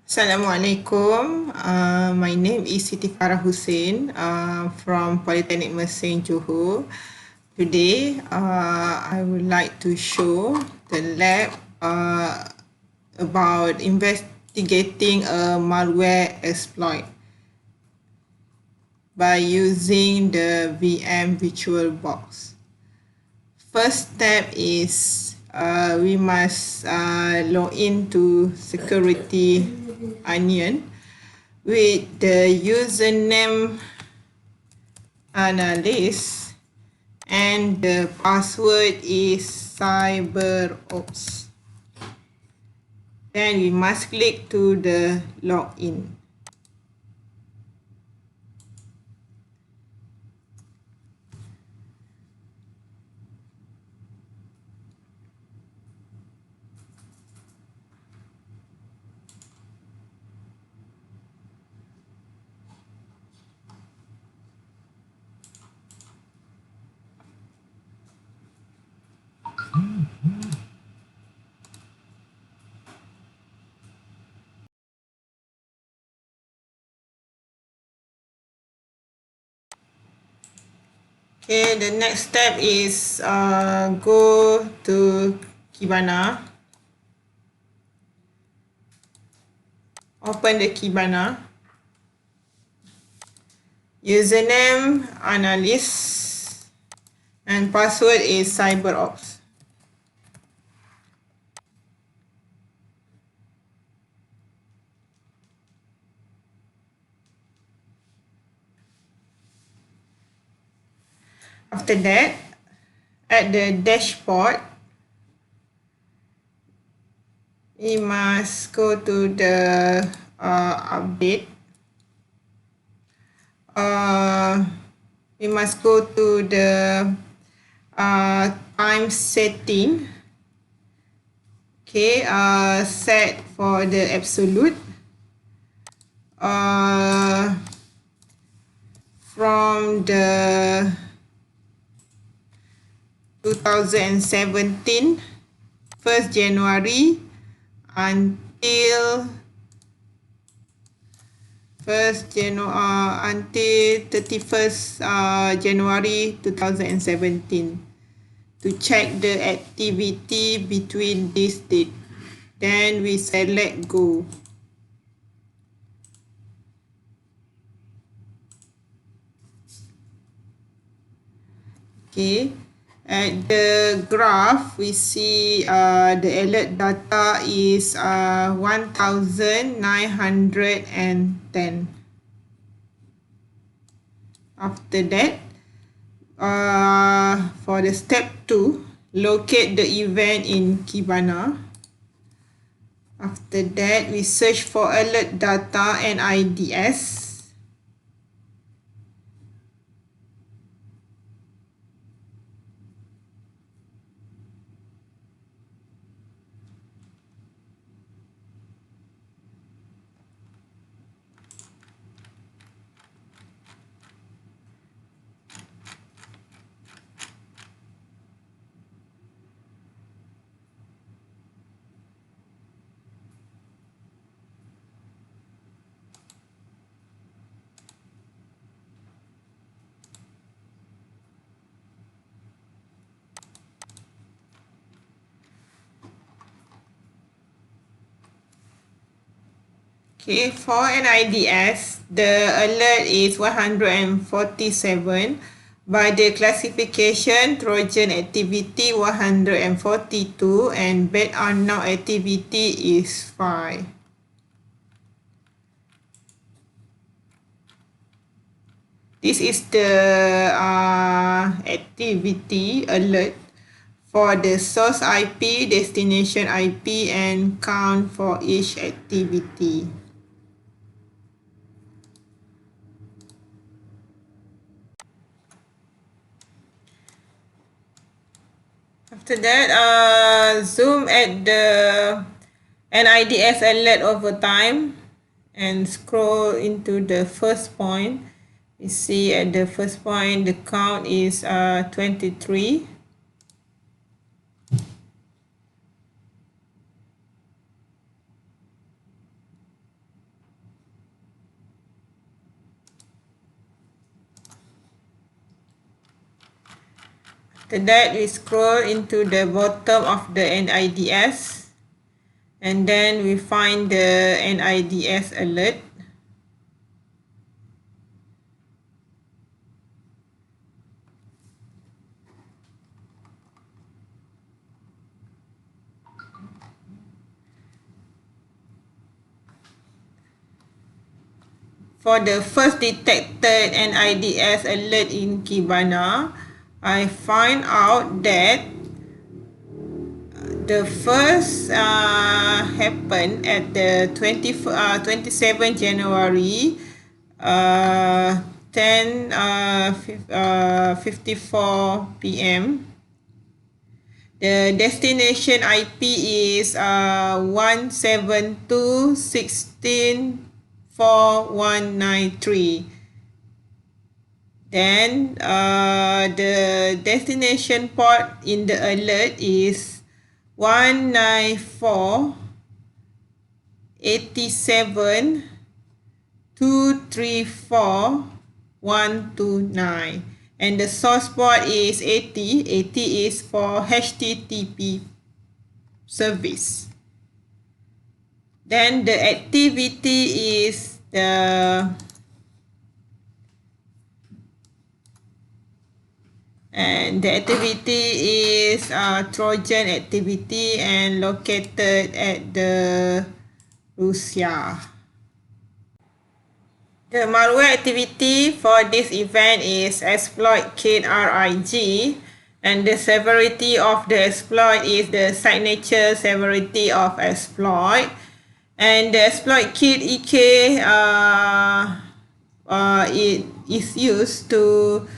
Assalamualaikum. My name is Siti Farah Hussein from Polytechnic Mersing, Johor. Today, I would like to show the lab about investigating a malware exploit by using the VM VirtualBox. First step is we must log into Security Onion with the username analyst and the password is cyberops. Then we must click to the login. Okay, the next step is go to Kibana. Open the Kibana. Username analyst and password is cyberops. After that, at the dashboard, we must go to the update. We must go to the time setting. Okay, set for the absolute. From the 2017 1st January until 31st January 2017 to check the activity between this date. Then we select go. Okay, at the graph we see the alert data is 1910. After that, for the step 2, locate the event in Kibana. After that, we search for alert data and IDS. Okay, for an IDS, the alert is 147. By the classification, Trojan activity 142 and bad unknown activity is 5. This is the activity alert for the source IP, destination IP, and count for each activity. After that, zoom at the NIDS alert over time and scroll into the first point. You see at the first point the count is 23. After that, we scroll into the bottom of the NIDS, and then we find the NIDS alert. For the first detected NIDS alert in Kibana, I find out that the first happened at the 27 January 10:54 p.m. The destination IP is 172.16.4193. Then the destination port in the alert is 194.87.234.129, and the source port is 80. 80 is for HTTP service. Then the activity is the activity is Trojan activity and located at the Russia. The malware activity for this event is exploit kit RIG, and the severity of the exploit is the signature severity of exploit, and the exploit kit EK it is used to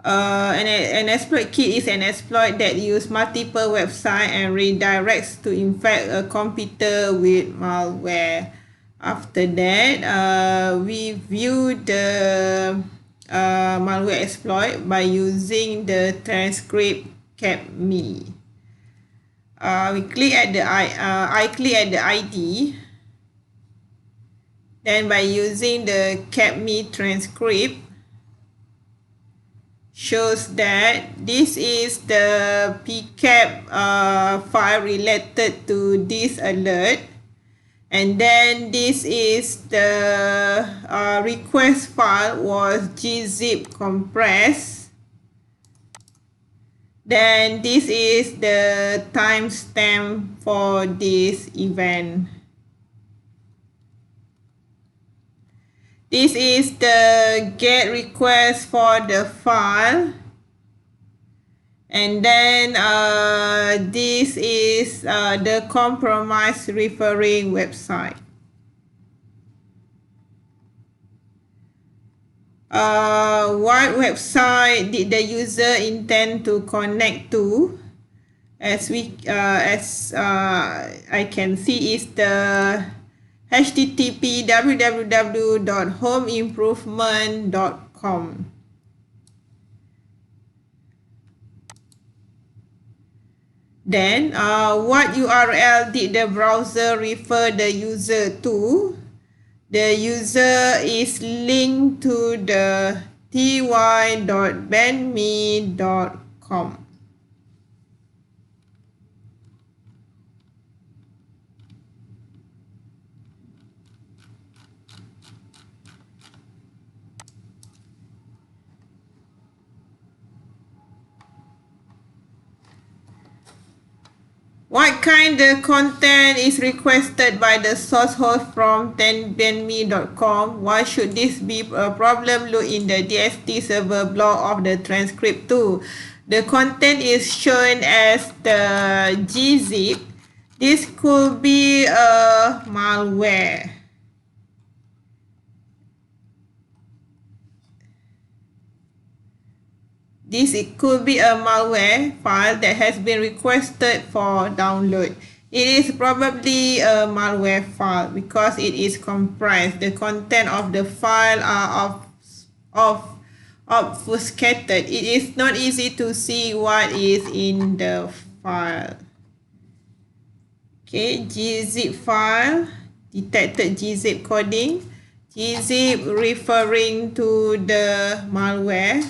an exploit kit is an exploit that uses multiple websites and redirects to infect a computer with malware. After that, we view the malware exploit by using the transcript capme. We click at the I click at the ID. Then by using the capme transcript, shows that this is the pcap file related to this alert, and then this is the request file was gzip compressed. Then this is the timestamp for this event. This is the GET request for the file, and then this is the compromise referring website. What website did the user intend to connect to? As I can see is the http www.homeimprovement.com. Then what URL did the browser refer the user to? The user is linked to the ty.bandme.com. What kind of content is requested by the source host from bandme.com? Why should this be a problem? Look in the DST server blog of the transcript too. The content is shown as the gzip. This could be a malware. It could be a malware file that has been requested for download. It is probably a malware file because it is compressed. The content of the file are obfuscated. It is not easy to see what is in the file. Okay, gzip file, detected gzip coding. Gzip referring to the malware.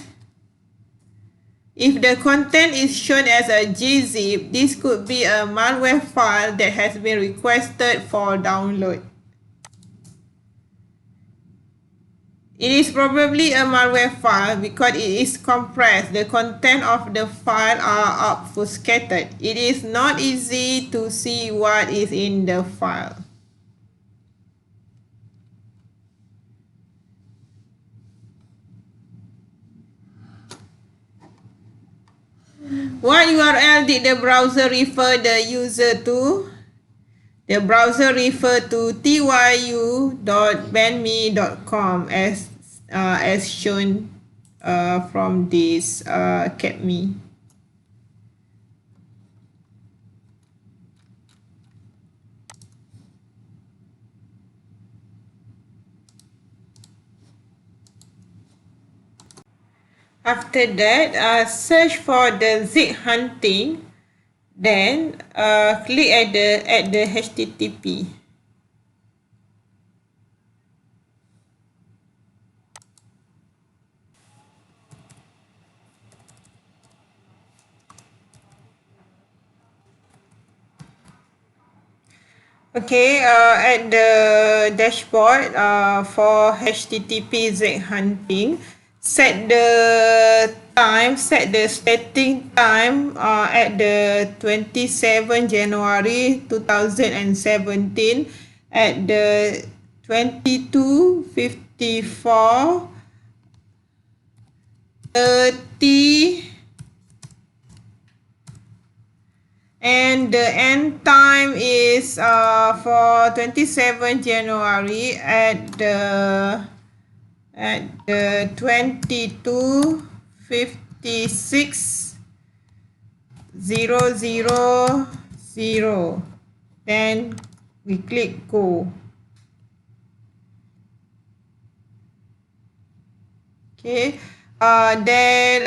If the content is shown as a gzip, this could be a malware file that has been requested for download. It is probably a malware file because it is compressed. The content of the file are obfuscated. It is not easy to see what is in the file. What URL did the browser refer the user to? The browser referred to tyu.bandme.com as shown from this CAPME. After that, search for the zip hunting, then click at the HTTP. Okay, at the dashboard for HTTP zip hunting, set the starting time at the 27 January 2017 at the 22:54 30, and the end time is for 27 January at the 22:56:000. Then we click go. Okay, then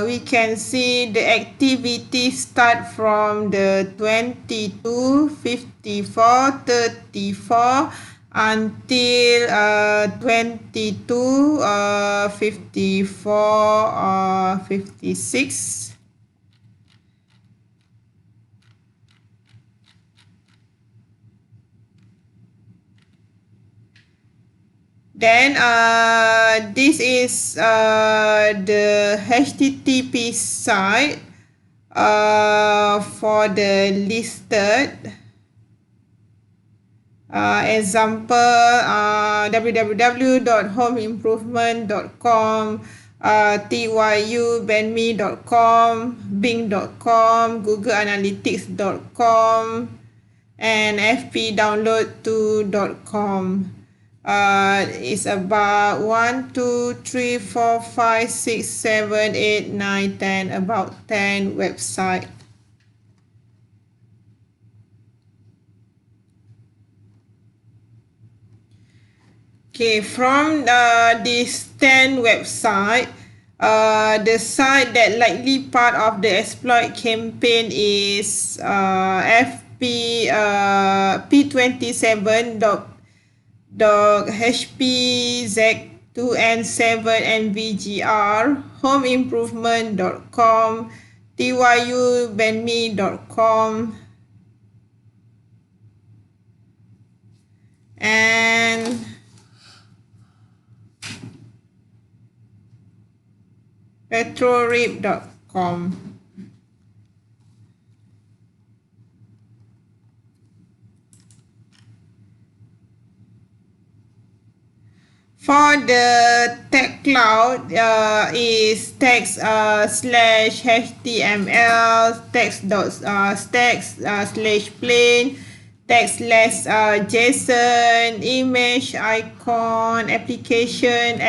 we can see the activity start from the 22:54:34 until 22:56. Then this is the HTTP site for the listed. Example, www.homeimprovement.com, tyu.bandme.com, bing.com, googleanalytics.com, and fpdownload2.com. It's about 1, 2, 3, 4, 5, 6, 7, 8, 9, 10, about 10 websites. Okay, from this 10 website, the site that likely part of the exploit campaign is p20.hpz2n7nvgr, homeimprovement.com, tyu.bandme.com, and petrorip.com. For the tag cloud is text slash html, text slash plain, text slash json, image, icon, application,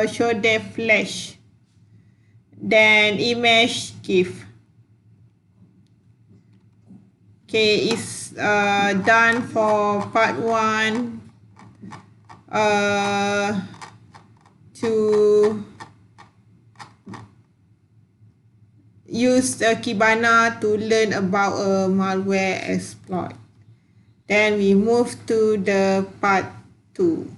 show dev flash, then image gif. Okay, it's done for part 1. To use Kibana to learn about a malware exploit. Then we move to the part 2.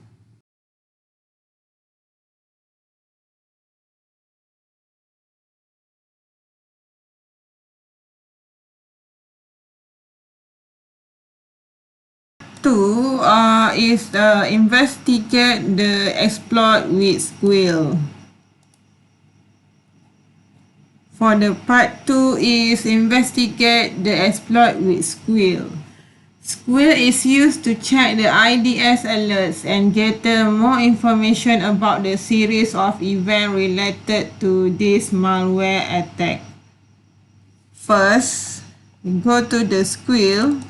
2 is investigate the exploit with Squill. For the part 2 is investigate the exploit with Squill. Squill is used to check the IDS alerts and gather more information about the series of events related to this malware attack. First, we go to the Squill.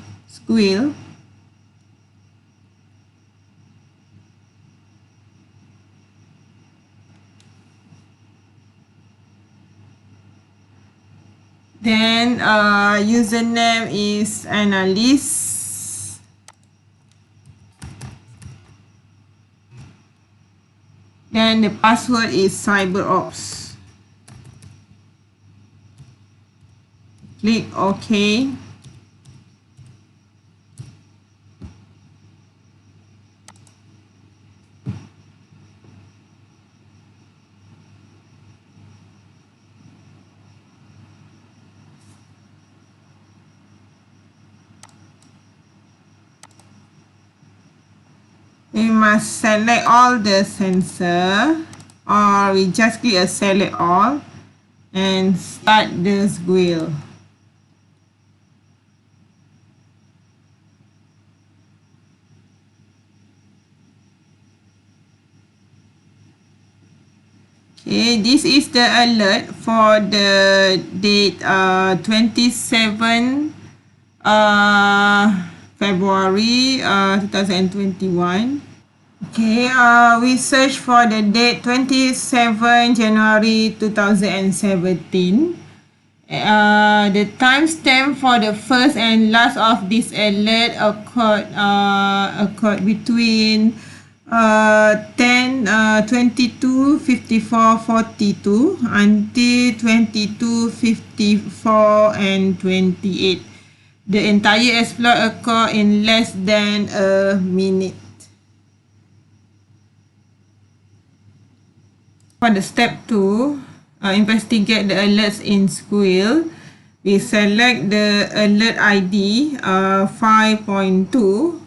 Then username is analyst. Then the password is cyberops. Click OK. We must select all the sensor, or we just click a select all and start the Squill. Okay, this is the alert for the date 27 February 2021. Okay, we search for the date 27 January 2017. The timestamp for the first and last of this alert occurred between 22:54:42 until 22:54 and 28. The entire exploit occurred in less than a minute. For the step 2, investigate the alerts in Squill. We select the alert ID 5.2,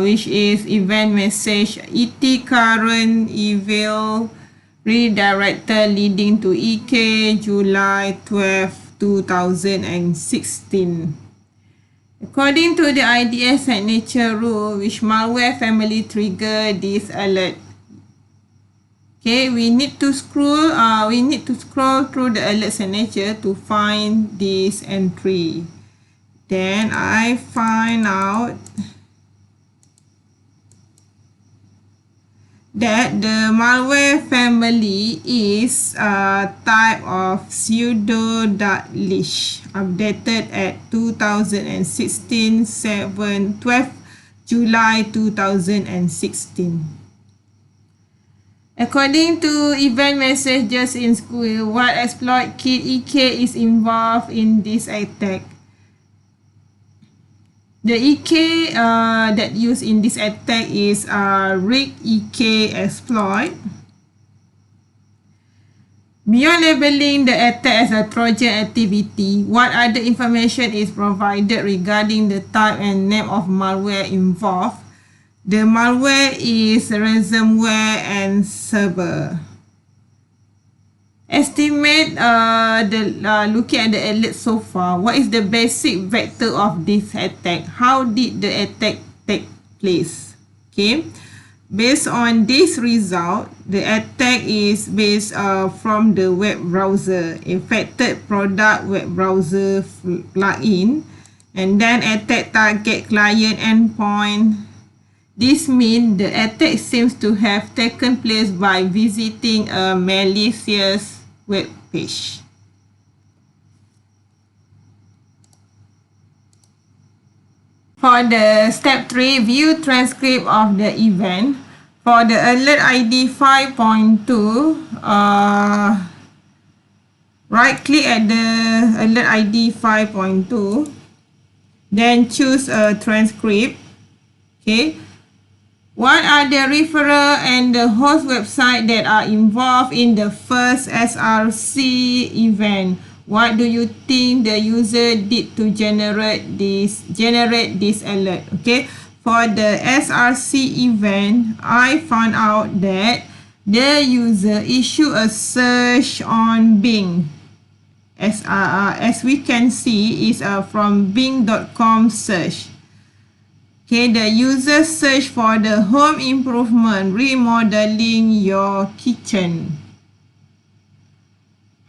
which is event message ET current eval redirected leading to EK July 12, 2016. According to the IDS signature rule, which malware family trigger this alert? Okay, we need to scroll through the alert signature to find this entry. Then I find out that the malware family is a type of pseudo.leash, updated at 2016 12 July 2016. According to event messages in Squill, what exploit kit EK is involved in this attack? The EK that used in this attack is rig EK exploit. Beyond labeling the attack as a Trojan activity, what other information is provided regarding the type and name of malware involved? The malware is ransomware and server. Estimate looking at the alert so far. What is the basic vector of this attack? How did the attack take place? Okay, based on this result, the attack is based from the web browser, affected product web browser plugin, and then attack target client endpoint. This means the attack seems to have taken place by visiting a malicious web page. For the step 3, view transcript of the event. For the alert ID 5.2, right click at the alert ID 5.2, then choose a transcript. Okay. What are the referrer and the host website that are involved in the first SRC event? What do you think the user did to generate this alert? Okay, for the SRC event, I found out that the user issued a search on Bing. As we can see, is from bing.com search. Okay, the user search for the home improvement, remodeling your kitchen.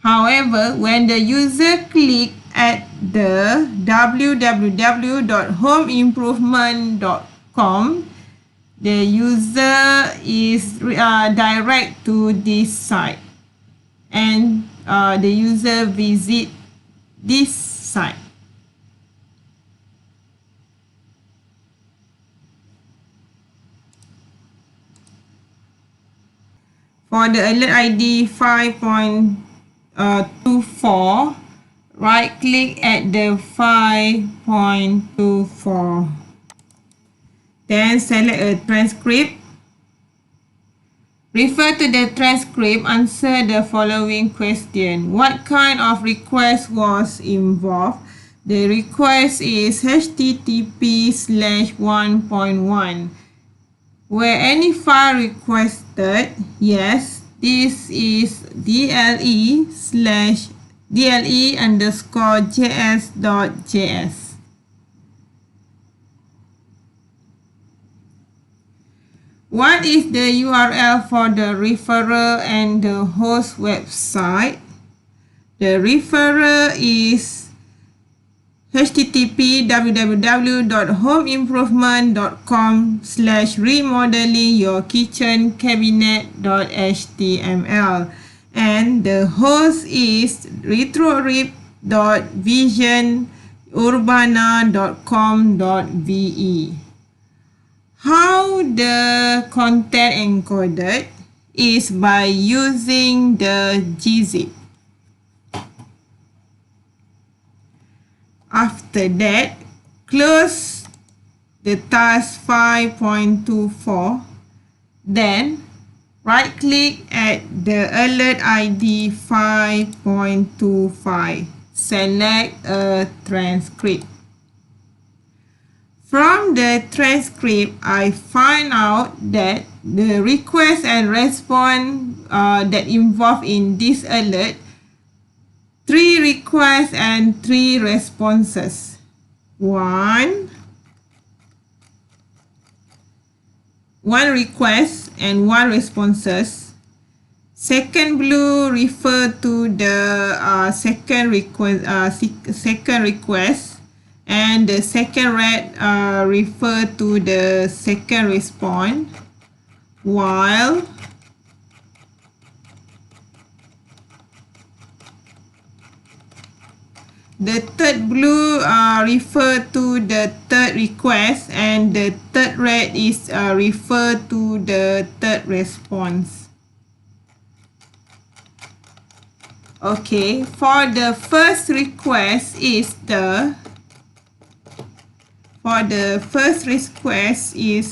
However, when the user click at the www.homeimprovement.com, the user is direct to this site, and the user visit this site. For the alert ID 5.24, right click at the 5.24. Then select a transcript. Refer to the transcript, answer the following question. What kind of request was involved? The request is http:/1.1. Were any file requested? Yes, this is DLE_js.js. What is the URL for the referrer and the host website? The referrer is http://www.homeimprovement.com/remodelingyourkitchencabinet.html, and the host is retrorip.visionurbana.com.ve. How the content encoded is by using the gzip. After that, close the task 5.24. Then, right click at the alert ID 5.25. Select a transcript. From the transcript, I find out that the request and response that involved in this alert, 3 requests and 3 responses. One request and 1 responses. Second blue refer to the second request, and the second red refer to the second response, while the third blue refer to the third request, and the third red is refer to the third response. Okay, for the first request is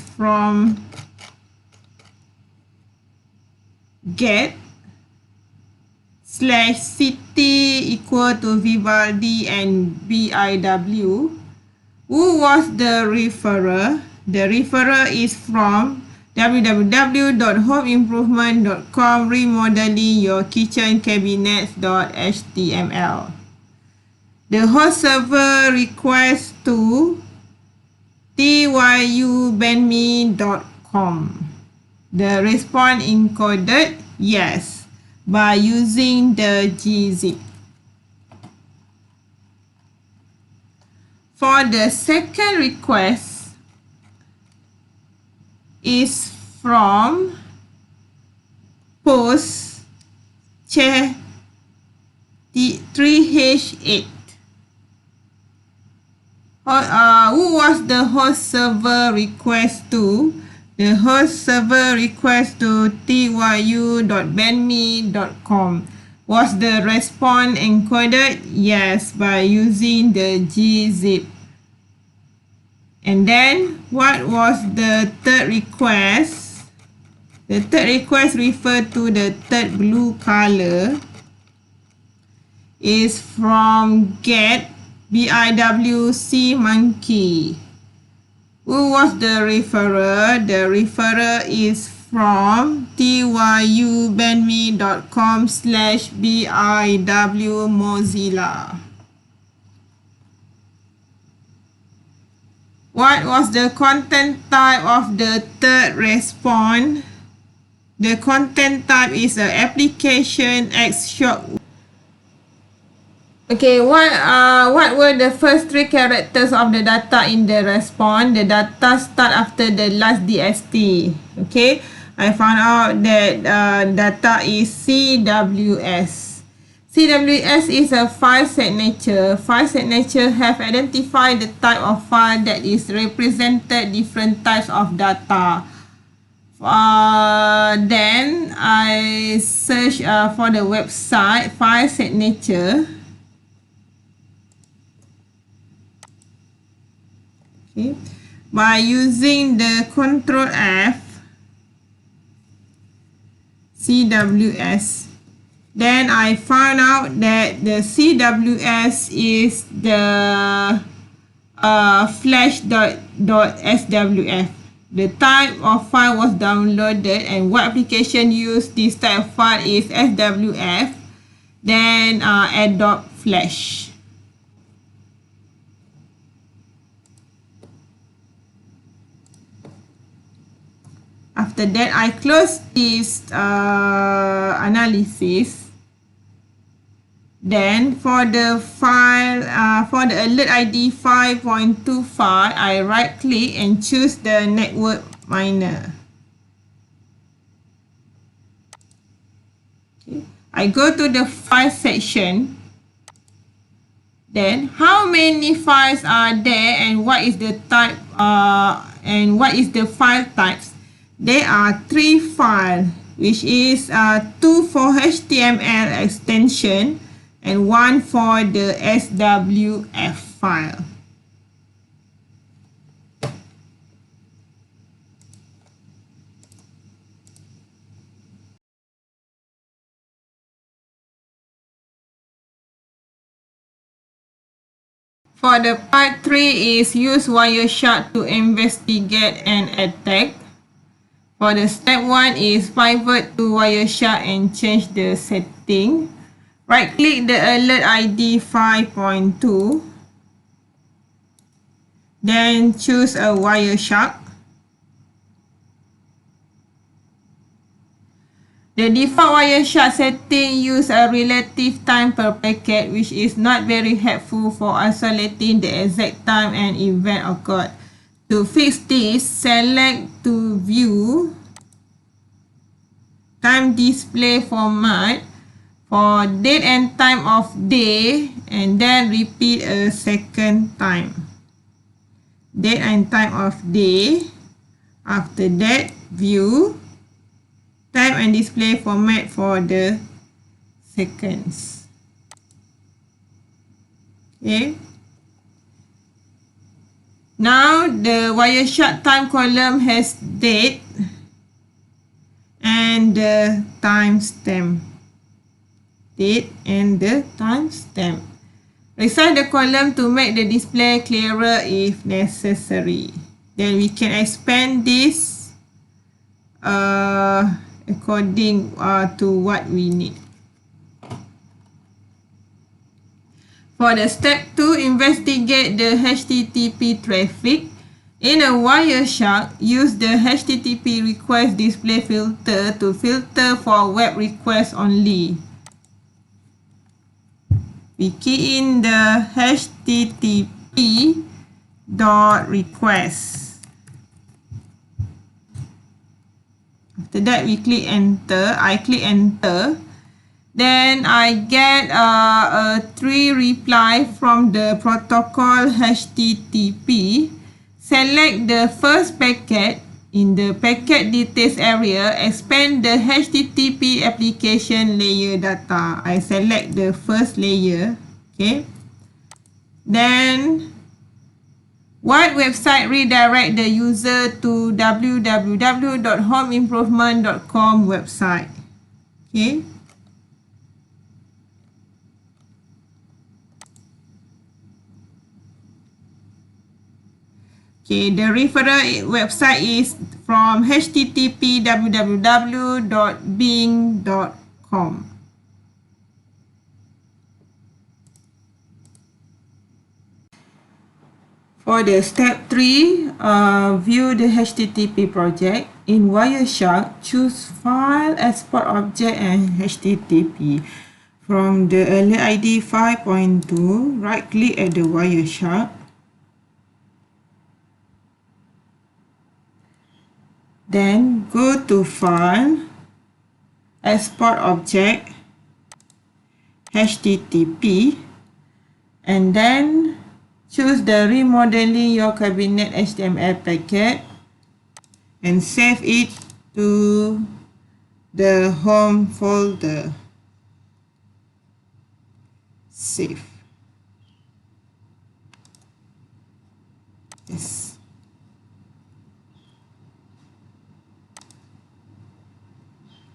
from get/city equal to Vivaldi and BIW. Who was the referrer? The referrer is from www.homeimprovement.com remodelingyourkitchencabinets.html. The host server request to tyubenme.com. The response encoded yes by using the gzip. For the second request is from post 3h8. Who was the host server request to? The host server request to tyu.benme.com. Was the response encoded? Yes, by using the gzip. And then, what was the third request? The third request referred to the third blue color is from get BIWC monkey. Who was the referrer? The referrer is from tyubenme.com/biw Mozilla. What was the content type of the third response? The content type is an application X shop. Okay, what were the first three characters of the data in the response? The data start after the last DST. Okay, I found out that data is CWS. CWS is a file signature. File signature have identified the type of file that is represented different types of data. Then I search for the website file signature. Okay, by using the Control F, CWS, then I found out that the CWS is the flash.swf. The type of file was downloaded and what application used this type of file is SWF, then Adobe Flash. After that, I close this analysis. Then for the file, for the alert ID 5.25, I right click and choose the network miner. Okay. I go to the file section. Then how many files are there and what is the type and what is the file types? There are 3 files, which is 2 for HTML extension and 1 for the SWF file. For the part 3 is use Wireshark to investigate an attack. For the step 1 is pivot to Wireshark and change the setting. Right click the alert ID 5.2. Then choose a Wireshark. The default Wireshark setting use a relative time per packet, which is not very helpful for isolating the exact time an event occurred. To fix this, select to view time display format for date and time of day and then repeat a second time. Date and time of day. After that, view time and display format for the seconds. Okay. Now the Wireshark time column has date and the timestamp. Date and the timestamp. Resize the column to make the display clearer if necessary. Then we can expand this according to what we need. For the step 2, investigate the HTTP traffic. In a Wireshark, use the HTTP request display filter to filter for web requests only. We key in the HTTP .request. After that, we click enter. I click enter. Then I get a 3 reply from the protocol HTTP. Select the first packet. In the packet details area, expand the HTTP application layer data. I select the first layer. Okay. Then what website redirect the user to www.homeimprovement.com website. Okay. Okay, the referral website is from http://www.bing.com. For the step 3, view the HTTP project. In Wireshark, choose File, Export Object and HTTP. From the alert ID 5.2, right-click at the Wireshark. Then go to File, Export Object, HTTP, and then choose the Remodeling Your Cabinet HTML packet and save it to the home folder. Save. Yes.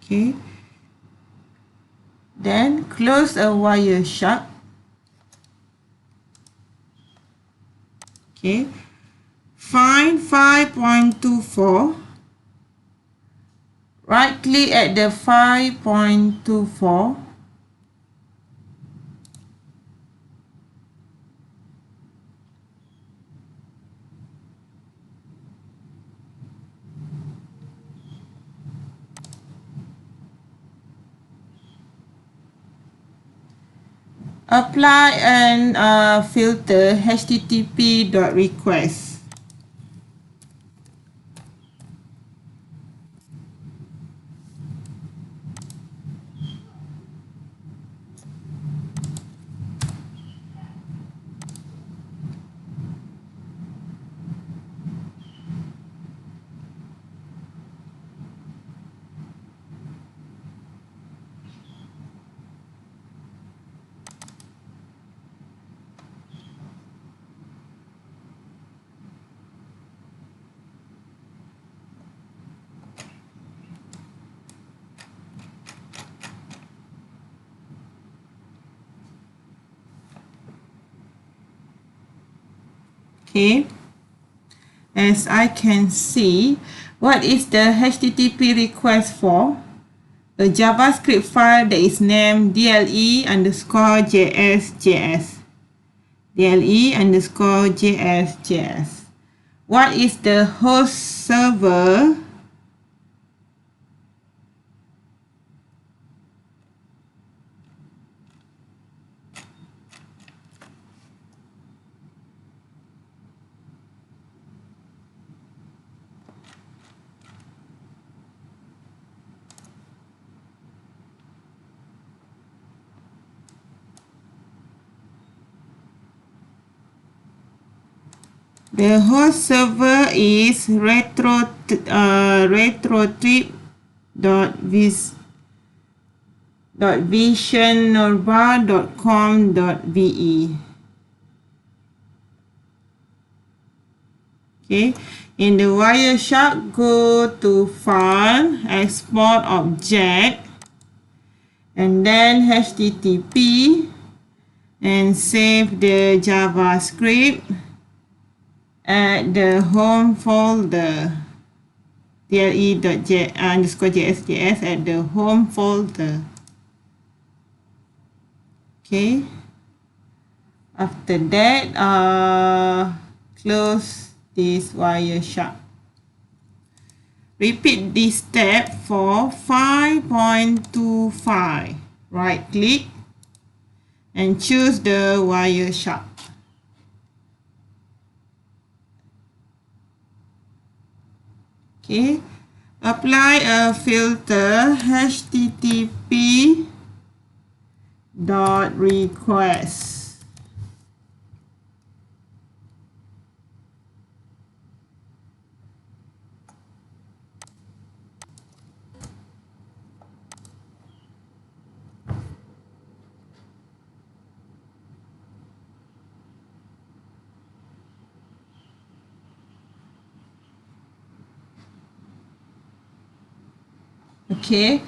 Okay. Then close a Wireshark. Okay. Find 5.24. Right click at the 5.24. Apply and filter http.request. Okay, as I can see, what is the HTTP request for? A JavaScript file that is named DLE_JS. DLE_JS. What is the host server? The host server is retrotrip.visionorba.com.ve. Okay, in the Wireshark, go to File, Export Object, and then HTTP, and save the JavaScript at the home folder. DLE_JS at the home folder. Okay. After that, close this Wireshark. Repeat this step for 5.25. Right click and choose the Wireshark. Okay, apply a filter http.request. Okay,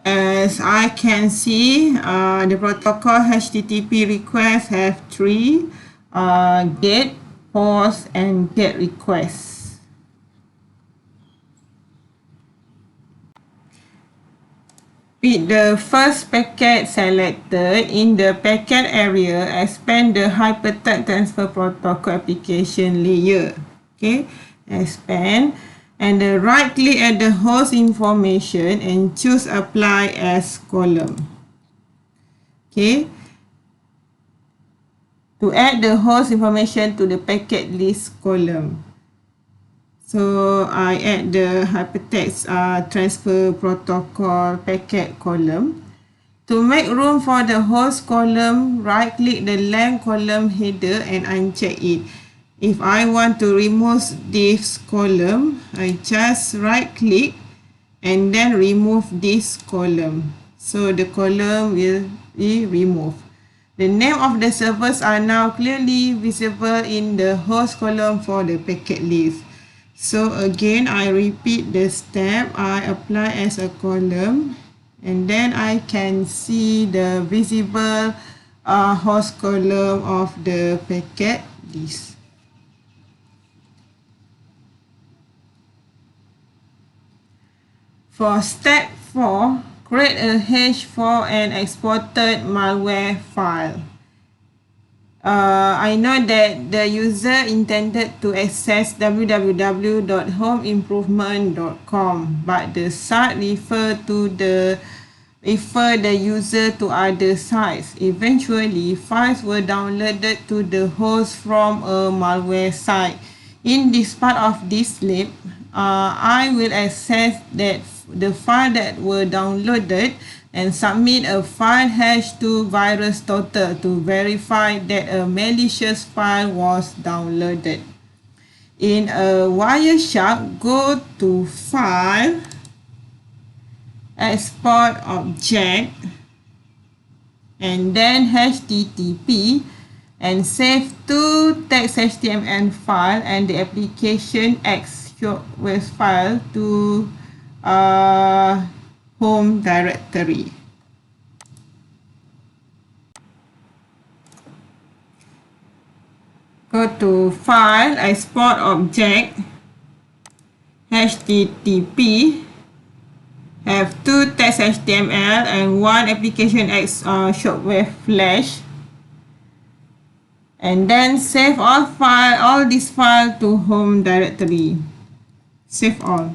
as I can see, the protocol HTTP request have three: GET, post and get requests. With the first packet selected in the packet area, expand the hypertext transfer protocol application layer. Okay, expand and right click at the host information and choose apply as column. Okay, to add the host information to the packet list column. So I add the hypertext transfer protocol packet column. To make room for the host column, right click the lamp column header and uncheck it. If I want to remove this column, I just right click and then remove this column. So the column will be removed. The name of the servers are now clearly visible in the host column for the packet list. So again, I repeat the step. I apply as a column and then I can see the visible host column of the packet list. For step 4, create a hash for an exported malware file. I know that the user intended to access www.homeimprovement.com, but the site refer the user to other sites. Eventually, files were downloaded to the host from a malware site. In this part of this lab, I will access the file that were downloaded and submit a file hash to VirusTotal to verify that a malicious file was downloaded. In a Wireshark, go to File, Export Object, and then HTTP, and save to text.html file and the application X with file to home directory. Go to File, Export Object, HTTP, have two text.html and one application X shortwave flash, and then save all this file to home directory. Save all.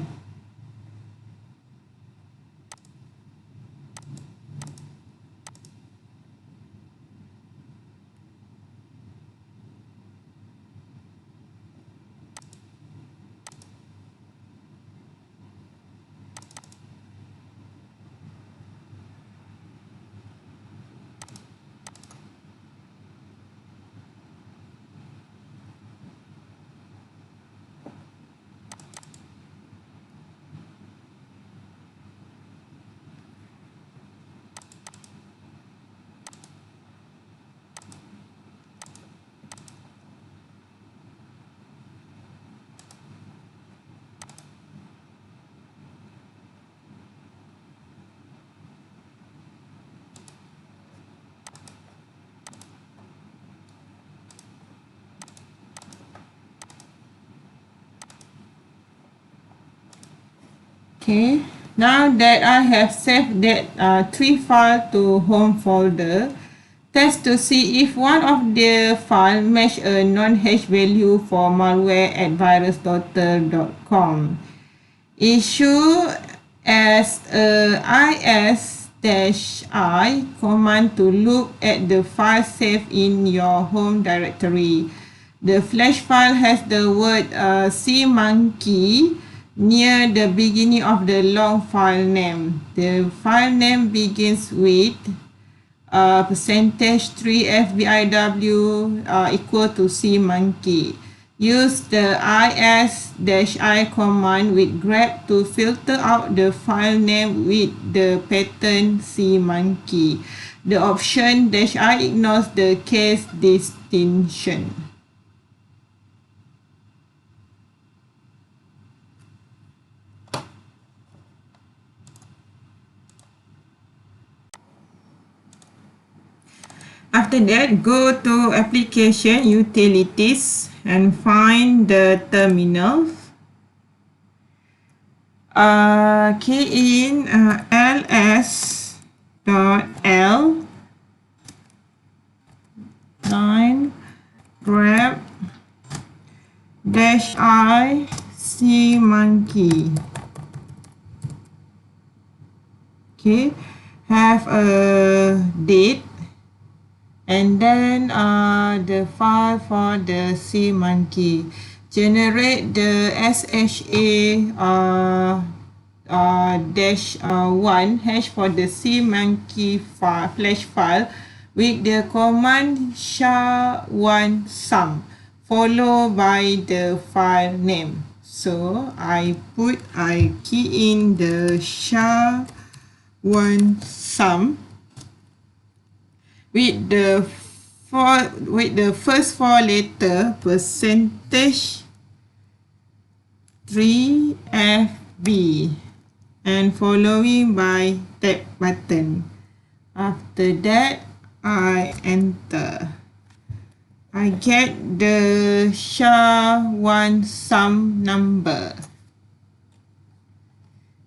Okay, now that I have saved that 3 file to home folder, test to see if one of the file match a non-hash value for malware at virustotal.com. Issue as a is-i command to look at the file saved in your home directory. The flash file has the word cmonkey near the beginning of the long file name. The file name begins with %3 FBIW equal to cmonkey. Use the is-i command with grep to filter out the file name with the pattern cmonkey. The option -i ignores the case distinction. After that, go to Application Utilities and find the terminals. Key in ls.l 9 grep -i c monkey. Okay, have a date and then the file for the sea monkey. Generate the sha-1 hash for the sea monkey file, flash file with the command sha1 sum followed by the file name. So I key in the sha1 sum with the first four letter %3FB and following by tab button. After that, I enter. I get the SHA-1 sum number.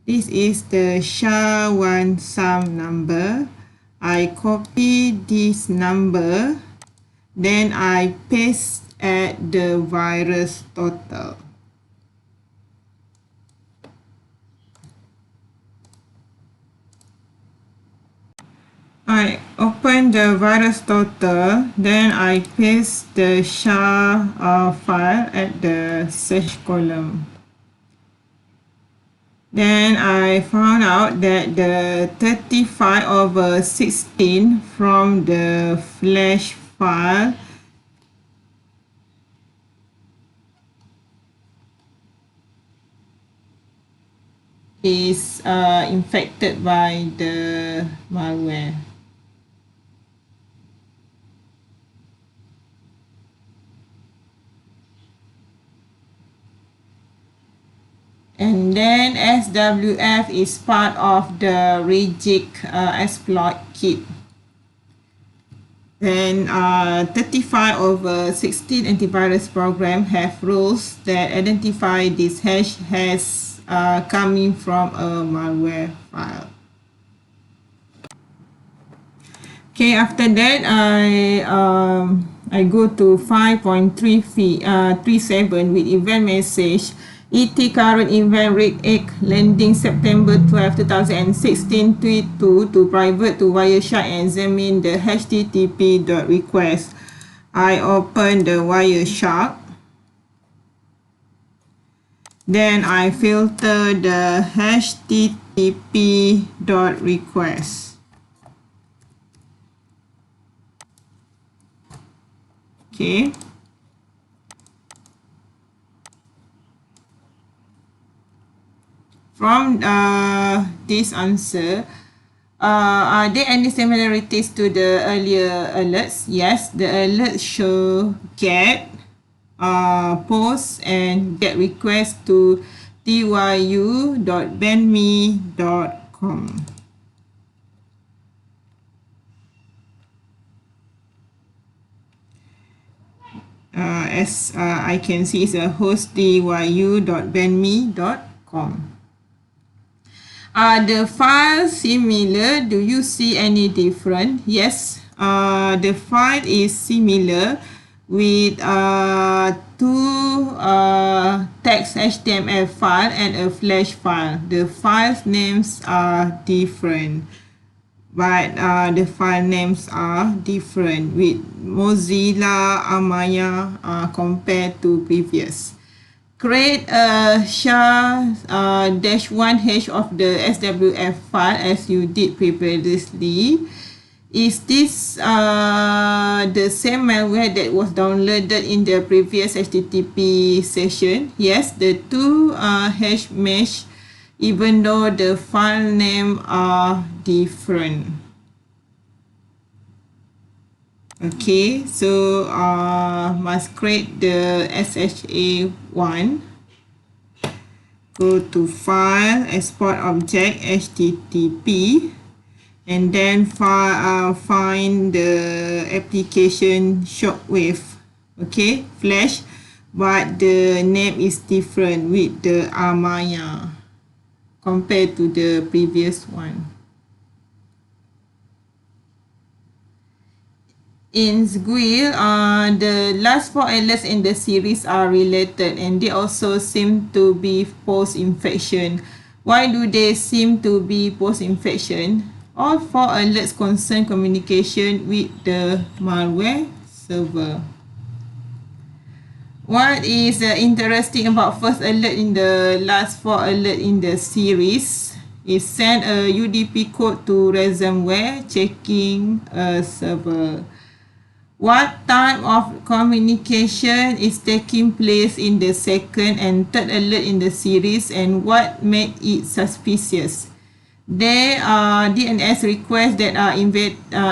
This is the SHA-1 sum number. I copy this number, then I paste at the virus total. I open the virus total, then I paste the SHA file at the search column. Then I found out that the 35/16 from the flash file is infected by the malware. And then SWF is part of the rejig exploit kit. Then 35/16 antivirus program have rules that identify this hash as coming from a malware file. Okay, after that I go to 5.37 with event message. ET current event rate 8 landing September 12, 2016 tweet to private to Wireshark and examine the http.request. I open the Wireshark. Then I filter the http.request. Okay. From this answer, are there any similarities to the earlier alerts? Yes, the alerts show get, post and get request to tyu.bandme.com. As I can see, it's a host tyu.bandme.com. Are the files similar? Do you see any different? Yes, the file is similar with two text HTML file and a flash file. The files names are different, but the file names are different with Mozilla Amaya compared to previous. Create a SHA-1 hash of the SWF file as you did previously. Is this the same malware that was downloaded in the previous HTTP session? Yes, the two hash mesh even though the file name are different. Okay, so must create the SHA-1. Go to File, Export Object, HTTP, and then find the application Shockwave. Okay, Flash. but the name is different with the Amaya compared to the previous one. In Squeal, the last 4 alerts in the series are related and they also seem to be post-infection. Why do they seem to be post-infection? All 4 alerts concern communication with the malware server. What is interesting about first alert in the last 4 alert in the series is send a UDP code to ransomware checking a server. What type of communication is taking place in the second and third alert in the series and what made it suspicious? There are DNS requests that are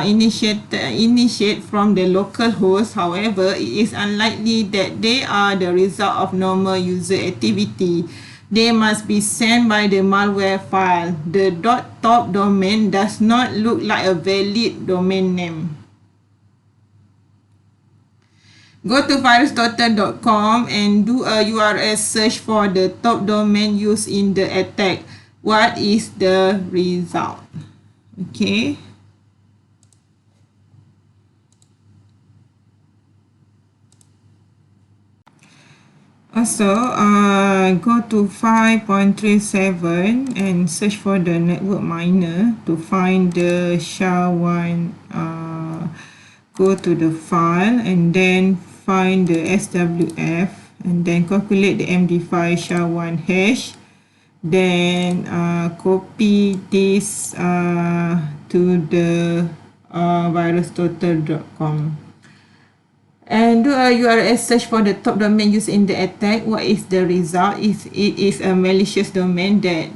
initiate from the local host. However, it is unlikely that they are the result of normal user activity. They must be sent by the malware file. The .top domain does not look like a valid domain name. Go to virusdoctor.com and do a URL search for the top domain used in the attack. What is the result? Okay. Also, go to 5.37 and search for the network miner to find the SHA-1. Go to the file and then find the SWF and then calculate the MD5 SHA-1 hash. Then copy this to the virusdoctor.com and do a URL search for the top domain used in the attack. What is the result? It is a malicious domain that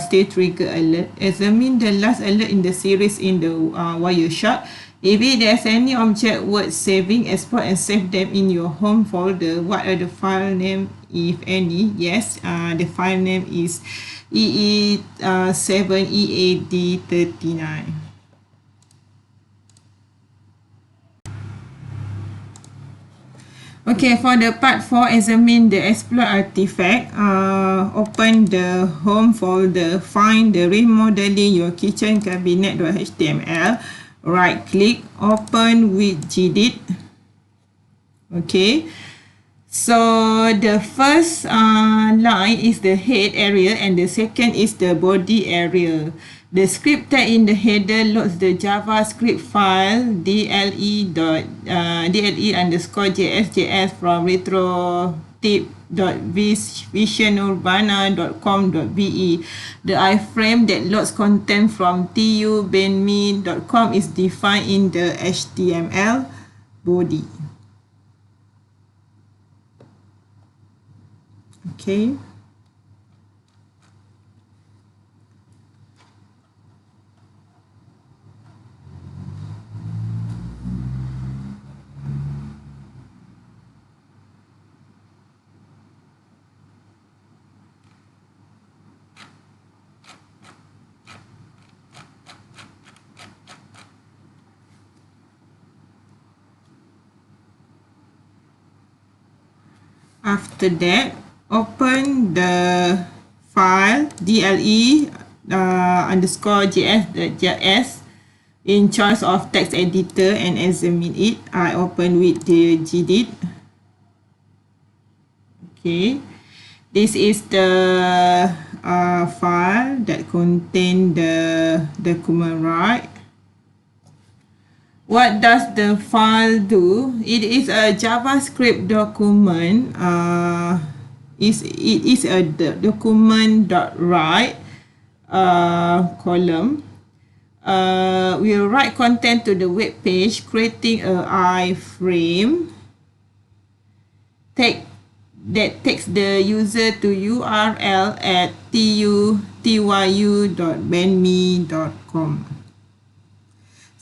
still trigger alert. Examine the last alert in the series in the Wireshark. If there's any object worth saving, export and save them in your home folder. What are the file name, if any? Yes, the file name is EE7EAD39. Okay, for the part 4, examine the exploit artifact. Open the home folder, find the remodeling your kitchen cabinet.html. Right click, open with gedit. Okay, so the first line is the head area and the second is the body area. The script tag in the header loads the JavaScript file dle_js from retrotip.visionurbana.com.be. The iframe that loads content from tubenme.com is defined in the HTML body. Okay. After that, open the file dle_js in choice of text editor and examine it. I open with the gedit. Okay, this is the file that contain the document, right? What does the file do? It is a JavaScript document. It is a document.write column. We'll write content to the web page, creating a iframe that takes the user to URL at tyu.benme.com.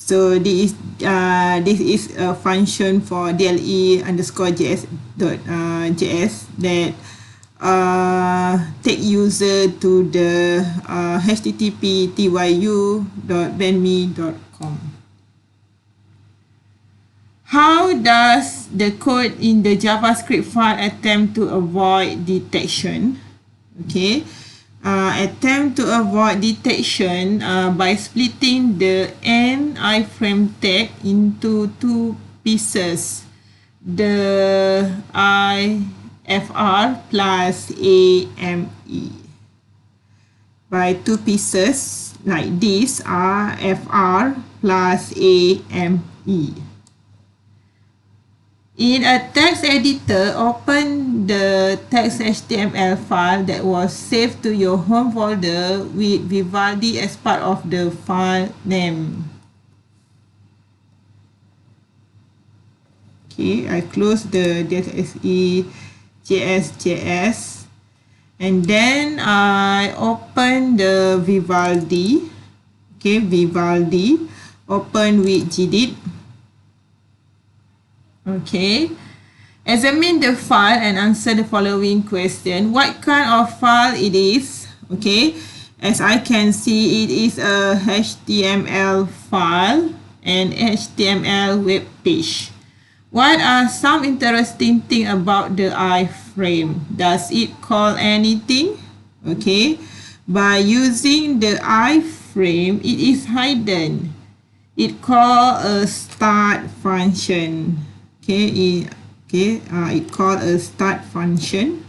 So this is a function for dle_js that take user to the http tyu.benme.com. How does the code in the JavaScript file attempt to avoid detection? Okay, attempt to avoid detection by splitting the n iframe tag into two pieces, the ifr plus ame. By two pieces like this are fr plus ame. In a text editor, open the text HTML file that was saved to your home folder with Vivaldi as part of the file name. Okay, I close the .se JS and then I open the Vivaldi. Okay, Vivaldi, open with gedit. Okay, examine the file and answer the following question. What kind of file it is? Okay, as I can see, it is a HTML file and HTML web page. What are some interesting things about the iframe? Does it call anything? Okay, by using the iframe, it is hidden. It call a start function. Okay, it called a start function.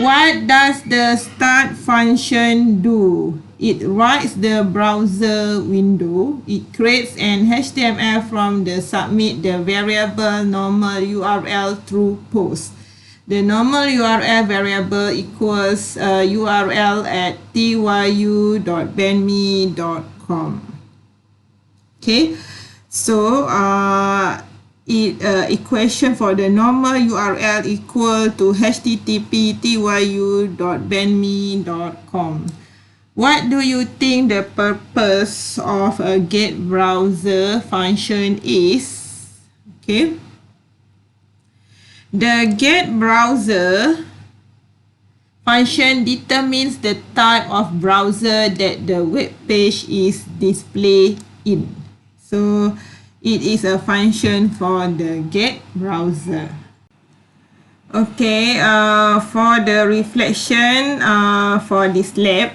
What does the start function do? It writes the browser window. It creates an HTML from the submit the variable normal URL through post. The normal URL variable equals URL at tyu.benme.com. Okay, so equation for the normal URL equal to http tyu.benme.com. What do you think the purpose of a get browser function is? Okay, the get browser function determines the type of browser that the web page is displayed in. So it is a function for the get browser. Okay, for the reflection for this lab,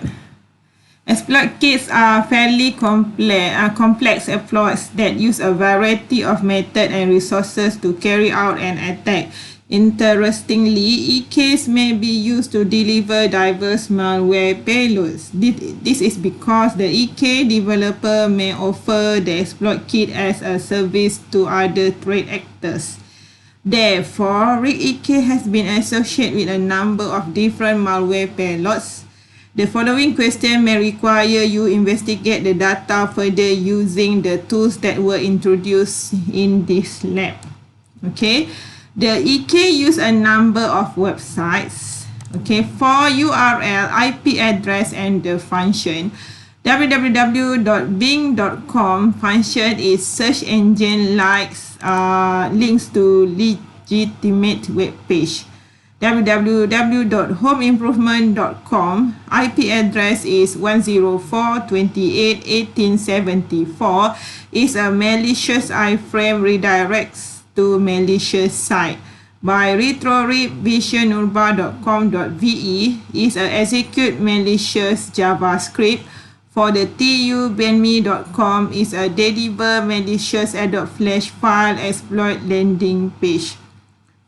exploit kits are fairly complex exploits that use a variety of methods and resources to carry out an attack. Interestingly, EKs may be used to deliver diverse malware payloads. This is because the EK developer may offer the exploit kit as a service to other threat actors. Therefore, RigEK has been associated with a number of different malware payloads. The following question may require you investigate the data further using the tools that were introduced in this lab. Okay, the EK use a number of websites. Okay, for URL, IP address, and the function. www.bing.com function is search engine likes links to legitimate web page. www.homeimprovement.com IP address is 104.28.1874 is a malicious iframe redirects to malicious site. By retrorevisionurba.com.ve is a execute malicious JavaScript. For the tubenme.com is a deliver malicious .flash file exploit landing page.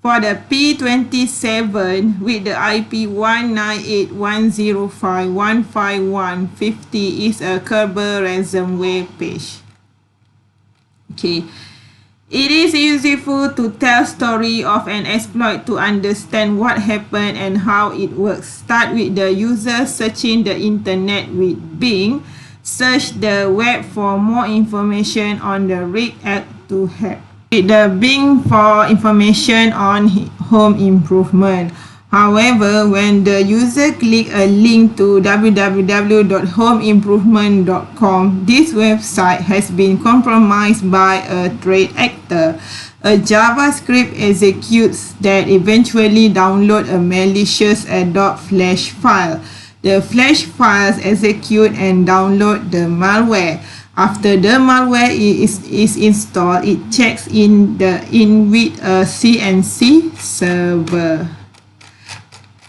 For the P27 with the IP 198.105.151.50 is a Kerber ransomware page. Okay. It is useful to tell story of an exploit to understand what happened and how it works. Start with the user searching the internet with Bing. Search the web for more information on the rig app to help. With the Bing for information on home improvement. However, when the user click a link to www.homeimprovement.com, this website has been compromised by a threat actor. A JavaScript executes that eventually download a malicious .flash file. The flash files execute and download the malware. After the malware is installed, it checks in with a CNC server.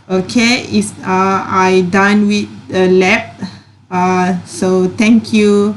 Okay, I done with the lab. So thank you.